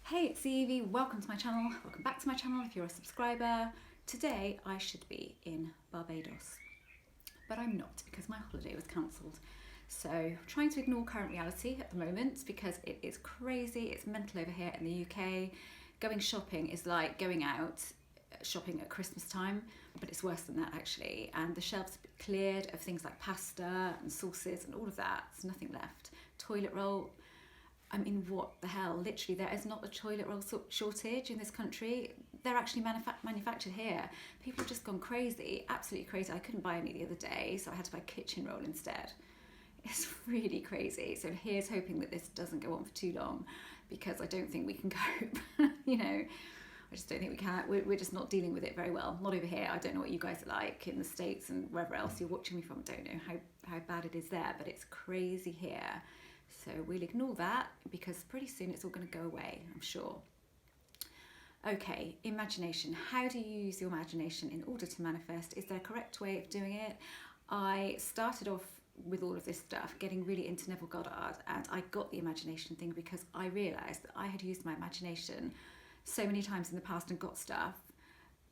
Hey, it's Evie. Welcome to my channel. Welcome back to my channel if you're a subscriber. Today I should be in Barbados, but I'm not because my holiday was cancelled. So I'm trying to ignore current reality at the moment because it is crazy. It's mental over here in the UK. Going shopping is like going out shopping at Christmas time, but it's worse than that actually. And the shelves are cleared of things like pasta and sauces and all of that. There's nothing left. Toilet roll. I mean, what the hell? Literally, there is not a toilet roll shortage in this country. They're actually manufactured here. People have just gone crazy, absolutely crazy. I couldn't buy any the other day, so I had to buy kitchen roll instead. It's really crazy. So here's hoping that this doesn't go on for too long, because I don't think we can cope. I just don't think we can. We're just not dealing with it very well. Not over here. I don't know what you guys are like in the States and wherever else you're watching me from. I don't know how bad it is there, but it's crazy here. So we'll ignore that because pretty soon it's all going to go away, I'm sure. Okay, imagination. How do you use your imagination in order to manifest? Is there a correct way of doing it? I started off with all of this stuff, getting really into Neville Goddard, and I got the imagination thing because I realised that I had used my imagination so many times in the past and got stuff,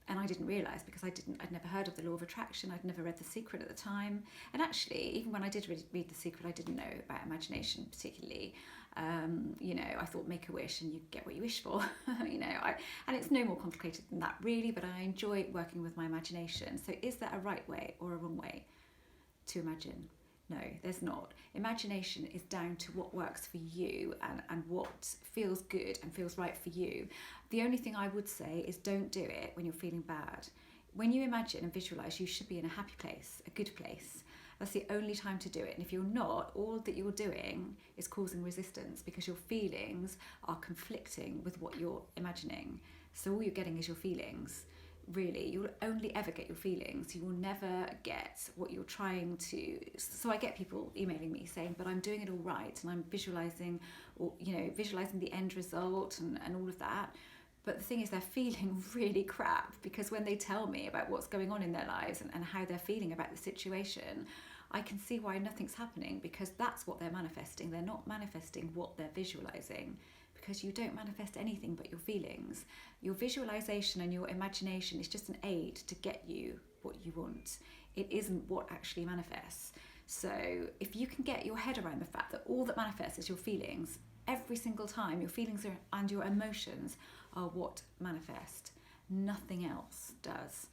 and I didn't realise because I'd never heard of the law of attraction. I'd never read The Secret at the time. And actually, even when I did read The Secret, I didn't know about imagination particularly. I thought make a wish and you get what you wish for, and it's no more complicated than that really, but I enjoy working with my imagination. So is there a right way or a wrong way to imagine? No, there's not. Imagination is down to what works for you and what feels good and feels right for you. The only thing I would say is don't do it when you're feeling bad. When you imagine and visualise, you should be in a happy place, a good place. That's the only time to do it. And if you're not, all that you're doing is causing resistance because your feelings are conflicting with what you're imagining. So all you're getting is your feelings. Really, you'll only ever get your feelings. You will never get what you're trying to. So I get people emailing me saying, but I'm doing it all right and I'm visualizing the end result and all of that. But the thing is, they're feeling really crap because when they tell me about what's going on in their lives and how they're feeling about the situation, I can see why nothing's happening because that's what they're manifesting. They're not manifesting what they're visualizing. Because you don't manifest anything but your feelings. Your visualization and your imagination is just an aid to get you what you want. It isn't what actually manifests. So if you can get your head around the fact that all that manifests is your feelings, every single time your feelings and your emotions are what manifest. Nothing else does.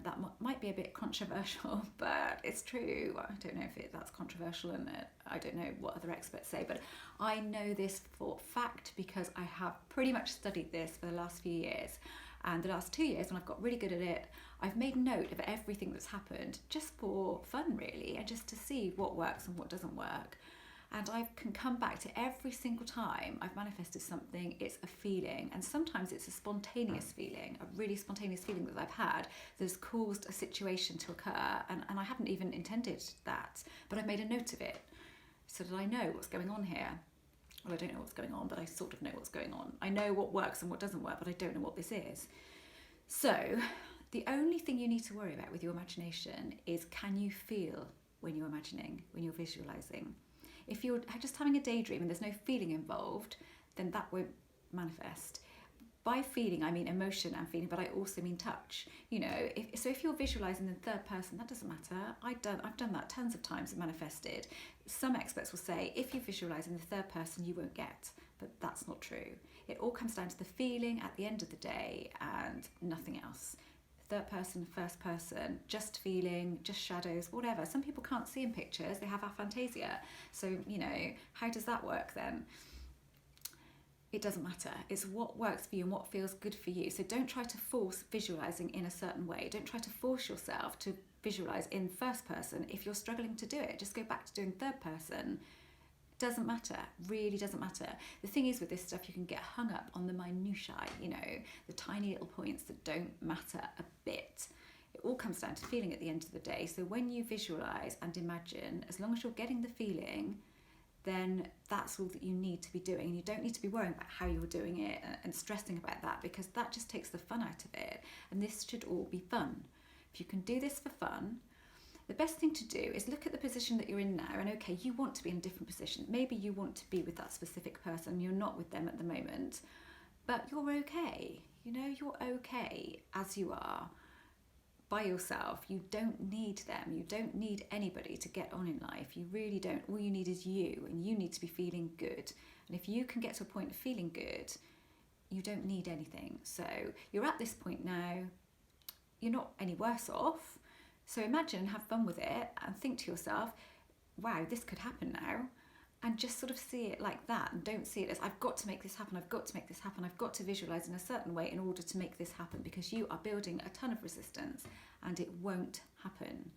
That might be a bit controversial, but it's true. I don't know if that's controversial, and I don't know what other experts say, but I know this for fact because I have pretty much studied this for the last few years. And the last 2 years, when I've got really good at it, I've made note of everything that's happened just for fun, really, and just to see what works and what doesn't work. And I can come back to every single time I've manifested something, it's a feeling. And sometimes it's a spontaneous feeling, a really spontaneous feeling that I've had that has caused a situation to occur. And I haven't even intended that, but I've made a note of it so that I know what's going on here. Well, I don't know what's going on, but I sort of know what's going on. I know what works and what doesn't work, but I don't know what this is. So the only thing you need to worry about with your imagination is, can you feel when you're imagining, when you're visualizing? If you're just having a daydream and there's no feeling involved, then that won't manifest. By feeling, I mean emotion and feeling, but I also mean touch. If you're visualizing in the third person, that doesn't matter. I've done that tons of times and manifested. Some experts will say, if you visualize in the third person, you won't get, but that's not true. It all comes down to the feeling at the end of the day and nothing else. Third person, first person, just feeling, just shadows, whatever. Some people can't see in pictures, they have aphantasia. So, how does that work then? It doesn't matter. It's what works for you and what feels good for you. So don't try to force visualizing in a certain way. Don't try to force yourself to visualize in first person. If you're struggling to do it, just go back to doing third person. Doesn't matter, really doesn't matter. The thing is with this stuff, you can get hung up on the minutiae, the tiny little points that don't matter a bit. It all comes down to feeling at the end of the day. So when you visualize and imagine, as long as you're getting the feeling, then that's all that you need to be doing. You don't need to be worrying about how you're doing it and stressing about that, because that just takes the fun out of it. And this should all be fun. If you can do this for fun, the best thing to do is look at the position that you're in now, and okay, you want to be in a different position. Maybe you want to be with that specific person, you're not with them at the moment. but you're okay. You know, you're okay as you are, by yourself. You don't need them. You don't need anybody to get on in life. You really don't. All you need is you, and you need to be feeling good. And if you can get to a point of feeling good, you don't need anything. So you're at this point now, you're not any worse off. So imagine, have fun with it, and think to yourself, wow, this could happen now. And just sort of see it like that, and don't see it as, I've got to make this happen, I've got to make this happen, I've got to visualise in a certain way in order to make this happen, because you are building a ton of resistance and it won't happen.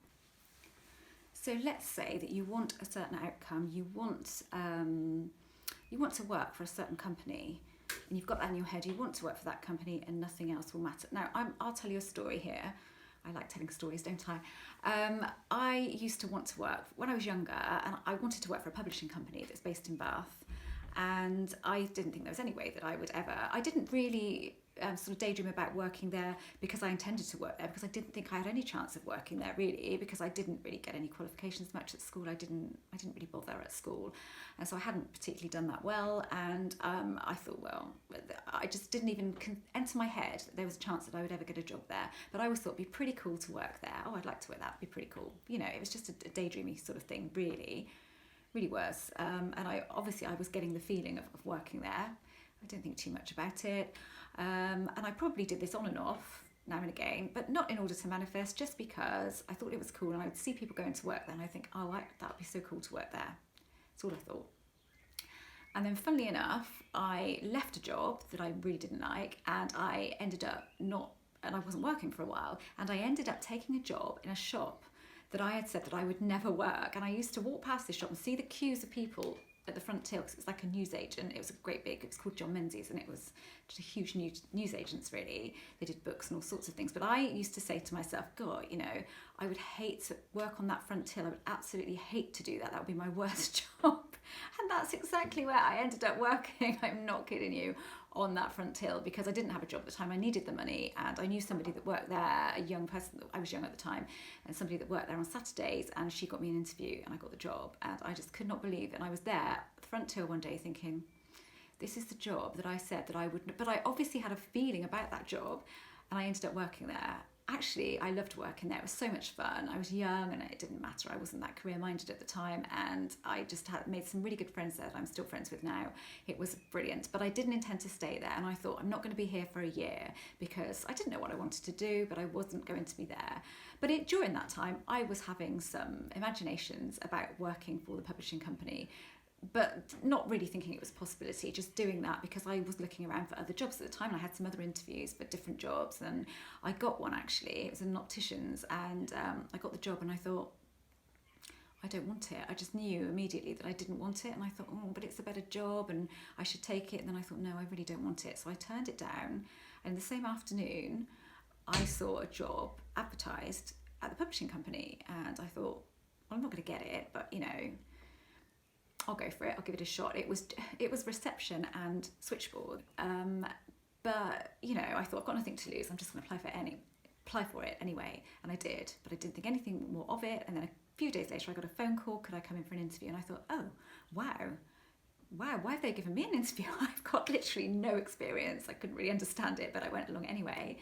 So let's say that you want a certain outcome, you want to work for a certain company, and you've got that in your head, you want to work for that company and nothing else will matter. Now, I'll tell you a story here. I like telling stories, don't I? I used to want to work when I was younger, and I wanted to work for a publishing company that's based in Bath, and I didn't think there was any way that I would ever. I didn't really sort of daydream about working there because I intended to work there, because I didn't think I had any chance of working there really, because I didn't really get any qualifications much at school. I didn't really bother at school, and so I hadn't particularly done that well, and I thought, well, I just didn't even enter my head that there was a chance that I would ever get a job there. But I always thought it'd be pretty cool to work there. Oh, I'd like to work there, it'd be pretty cool. You know, it was just a daydreamy sort of thing, really was. And I was getting the feeling of working there. I didn't think too much about it. And I probably did this on and off now and again, but not in order to manifest, just because I thought it was cool, and I would see people going to work there and I think, oh, that would be so cool to work there. That's all I thought. And then funnily enough, I left a job that I really didn't like, and I ended up and I wasn't working for a while, and I ended up taking a job in a shop that I had said that I would never work. And I used to walk past this shop and see the queues of people at the front till, because it was like a newsagent. It was a great big, it was called John Menzies, and it was just a huge newsagents really. They did books and all sorts of things. But I used to say to myself, God, you know, I would hate to work on that front till. I would absolutely hate to do that. That would be my worst job. And that's exactly where I ended up working. I'm not kidding you, on that front till, because I didn't have a job at the time. I needed the money, and I knew somebody that worked there, a young person. I was young at the time, and somebody that worked there on Saturdays, and she got me an interview and I got the job. And I just could not believe it. And I was there at the front till one day thinking, this is the job that I said that I would, but I obviously had a feeling about that job, and I ended up working there. Actually, I loved working there. It was so much fun. I was young and it didn't matter. I wasn't that career minded at the time, and I just had made some really good friends there that I'm still friends with now. It was brilliant, but I didn't intend to stay there, and I thought, I'm not going to be here for a year, because I didn't know what I wanted to do, but I wasn't going to be there. But during that time, I was having some imaginations about working for the publishing company, but not really thinking it was a possibility, just doing that because I was looking around for other jobs at the time, and I had some other interviews for different jobs, and I got one actually. It was in opticians, and I got the job, and I thought, I don't want it. I just knew immediately that I didn't want it, and I thought, oh, but it's a better job and I should take it. And then I thought, no, I really don't want it. So I turned it down, and the same afternoon I saw a job advertised at the publishing company, and I thought, well, I'm not going to get it, but you know, I'll go for it. I'll give it a shot. It was reception and switchboard. But you know, I thought, I've got nothing to lose. I'm just going to apply for it anyway. And I did, but I didn't think anything more of it. And then a few days later, I got a phone call. Could I come in for an interview? And I thought, oh, wow, why have they given me an interview? I've got literally no experience. I couldn't really understand it, but I went along anyway.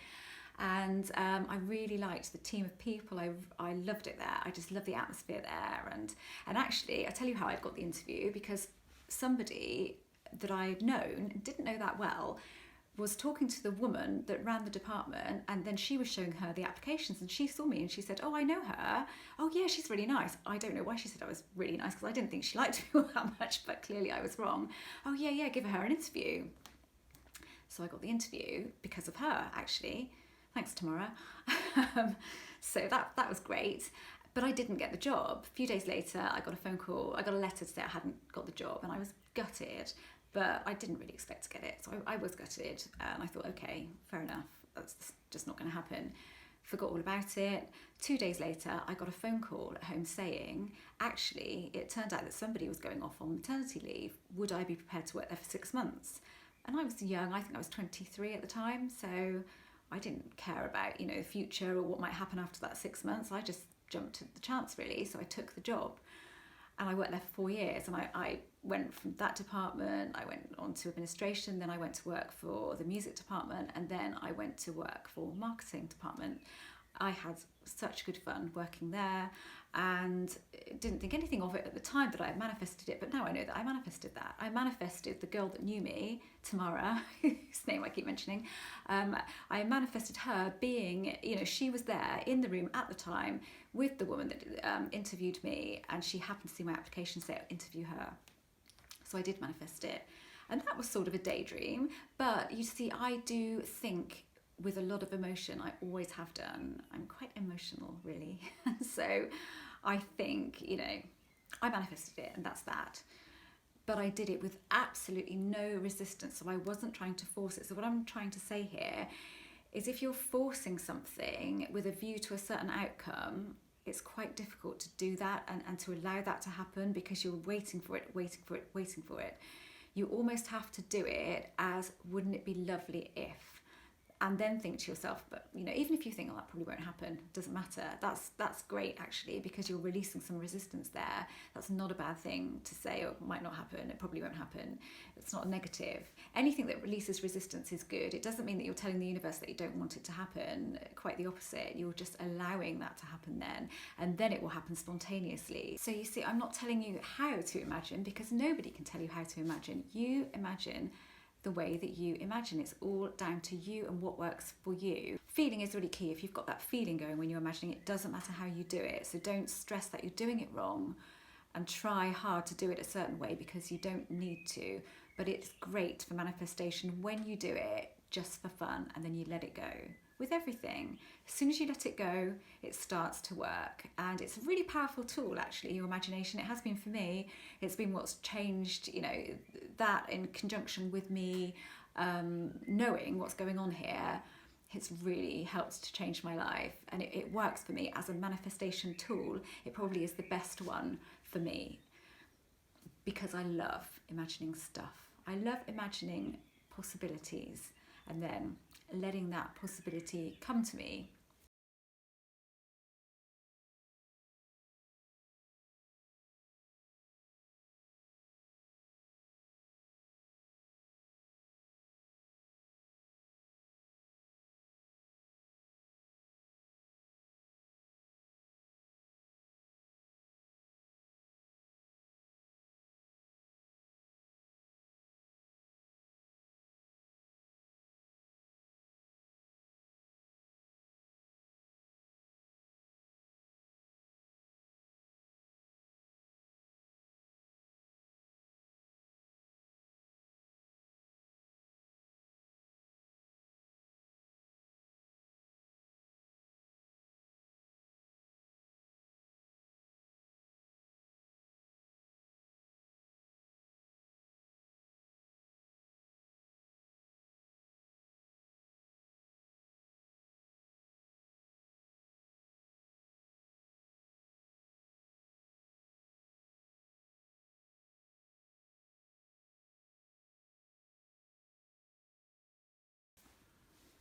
And I really liked the team of people. I loved it there. I just loved the atmosphere there. And actually, I tell you how I got the interview, because somebody that I had known, didn't know that well, was talking to the woman that ran the department, and then she was showing her the applications, and she saw me and she said, oh, I know her. Oh yeah, she's really nice. I don't know why she said I was really nice, because I didn't think she liked me all that much, but clearly I was wrong. Oh yeah, give her an interview. So I got the interview because of her, actually. Thanks, Tamara. So that was great, but I didn't get the job. A few days later, I got a phone call. I got a letter to say I hadn't got the job, and I was gutted, but I didn't really expect to get it. So I was gutted, and I thought, okay, fair enough. That's just not going to happen. Forgot all about it. 2 days later, I got a phone call at home saying, actually, it turned out that somebody was going off on maternity leave. Would I be prepared to work there for 6 months? And I was young. I think I was 23 at the time, so I didn't care about, the future or what might happen after that 6 months. I just jumped at the chance, really. So I took the job, and I worked there for 4 years, and I went from that department, I went on to administration, then I went to work for the music department, and then I went to work for marketing department. I had such good fun working there, and didn't think anything of it at the time that I had manifested it, but now I know that I manifested that. I manifested the girl that knew me, Tamara, whose name I keep mentioning. I manifested her being, she was there in the room at the time with the woman that interviewed me, and she happened to see my application, so interview her. So I did manifest it, and that was sort of a daydream. But you see, I do think with a lot of emotion. I always have done. I'm quite emotional, really. So I think, I manifested it, and that's that. But I did it with absolutely no resistance, so I wasn't trying to force it. So what I'm trying to say here is, if you're forcing something with a view to a certain outcome, it's quite difficult to do that and to allow that to happen, because you're waiting for it. You almost have to do it as, wouldn't it be lovely if? And then think to yourself, but even if you think, oh, that probably won't happen, doesn't matter. That's great, actually, because you're releasing some resistance there. That's not a bad thing to say, oh, it might not happen, it probably won't happen. It's not a negative. Anything that releases resistance is good. It doesn't mean that you're telling the universe that you don't want it to happen. Quite the opposite. You're just allowing that to happen then, and then it will happen spontaneously. So you see, I'm not telling you how to imagine, because nobody can tell you how to imagine. You imagine the way that you imagine. It's all down to you and what works for you. Feeling is really key. If you've got that feeling going when you're imagining, it doesn't matter how you do it. So don't stress that you're doing it wrong, and try hard to do it a certain way, because you don't need to. But it's great for manifestation when you do it just for fun, and then you let it go. With everything, as soon as you let it go, it starts to work. And it's a really powerful tool, actually, your imagination. It has been for me. It's been what's changed, that in conjunction with me knowing what's going on here, it's really helped to change my life. And it works for me as a manifestation tool. It probably is the best one for me, because I love imagining stuff. I love imagining possibilities, and then letting that possibility come to me.